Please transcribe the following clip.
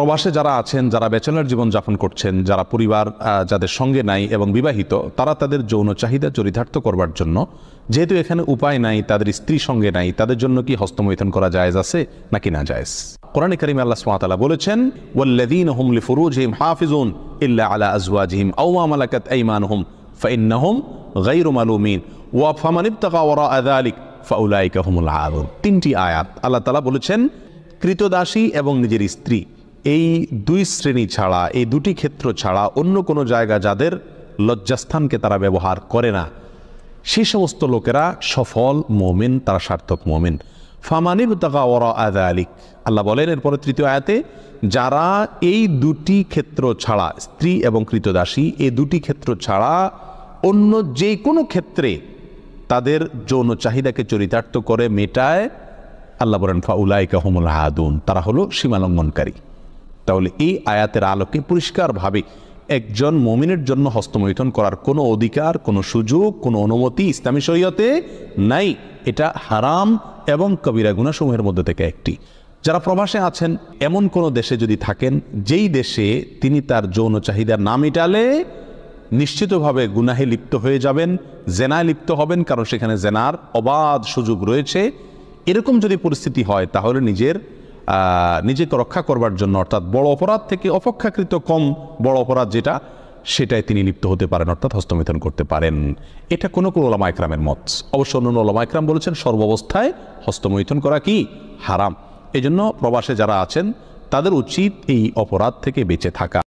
প্রবাসে যারা আছেন, যারা ব্যাচেলর জীবন যাপন করছেন, যারা পরিবার যাদের সঙ্গে নাই এবং বিবাহিত, তারা তাদের যৌন চাহিদা চরিতার্থ করবার জন্য, যেহেতু এখানে উপায় নাই, তাদের স্ত্রী সঙ্গে নাই, তাদের জন্য কি হস্তমৈথুন করা জায়েজ আছে নাকি না জায়েজ? কোরআনে কারিমে আল্লাহ সুবহানাহু ওয়া তাআলা বলেছেন, ওয়াল্লাযীনা হুম লিফুরুজিহিম হাফিজুন ইল্লা আলা আজওয়াজিহিম আও মা মালাকাত আইমানুহুম ফাইন্নাহুম গায়রু মালুমিন ওয়া ফামান ইবতাগা ওয়ারাআ যালিক ফাউলাইকা হুমুল আদুন। তিনটি আয়াত আল্লাহ তাআলা বলেছেন, কৃতদাসী এবং নিজের স্ত্রী, এই দুই শ্রেণী ছাড়া, এই দুটি ক্ষেত্র ছাড়া অন্য কোনো জায়গা যাদের লজ্জাস্থানকে তারা ব্যবহার করে না, সেই সমস্ত লোকেরা সফল মুমিন, তারা সার্থক মুমিন। ফামানিবতাগা ওয়ারাআ যালিক, আল্লাহ বলেন এরপরে তৃতীয় আয়াতে, যারা এই দুটি ক্ষেত্র ছাড়া, স্ত্রী এবং কৃতদাসী, এই দুটি ক্ষেত্র ছাড়া অন্য যে কোনো ক্ষেত্রে তাদের যৌন চাহিদাকে চরিতার্থ করে মেটায়, আল্লাহ বলেন ফাউলাইকা হুমুল আদুন, তারা হলো সীমালঙ্ঘনকারী। তাহলে এই আয়াতের আলোকে পরিষ্কারভাবে একজন মুমিনের জন্য হস্তমৈথুন করার কোনো অধিকার, কোনো সুযোগ, কোনো অনুমতি ইসলামী শরীয়তে নাই। এটা হারাম এবং কবিরা গুনাহসমূহের মধ্যে থেকে একটি। যারা প্রবাসে আছেন, এমন কোনো দেশে যদি থাকেন যেই দেশে তিনি তার যৌন চাহিদা না মেটালে নিশ্চিতভাবে গুনাহে লিপ্ত হয়ে যাবেন, জেনায় লিপ্ত হবেন, কারণ সেখানে জেনার অবাধ সুযোগ রয়েছে, এরকম যদি পরিস্থিতি হয় তাহলে নিজেকে রক্ষা করবার জন্য, অর্থাৎ বড় অপরাধ থেকে অপেক্ষাকৃত কম বড় অপরাধ যেটা, সেটাই তিনি লিপ্ত হতে পারেন, অর্থাৎ হস্তমৈথুন করতে পারেন। এটা কোনো ওলামা ইকরামের মত। অবশ্য অন্য ওলামা ইকরাম বলেছেন সর্বাবস্থায় হস্তমৈথুন করা কি হারাম। এই জন্য প্রবাসে যারা আছেন তাদের উচিত এই অপরাধ থেকে বেঁচে থাকা।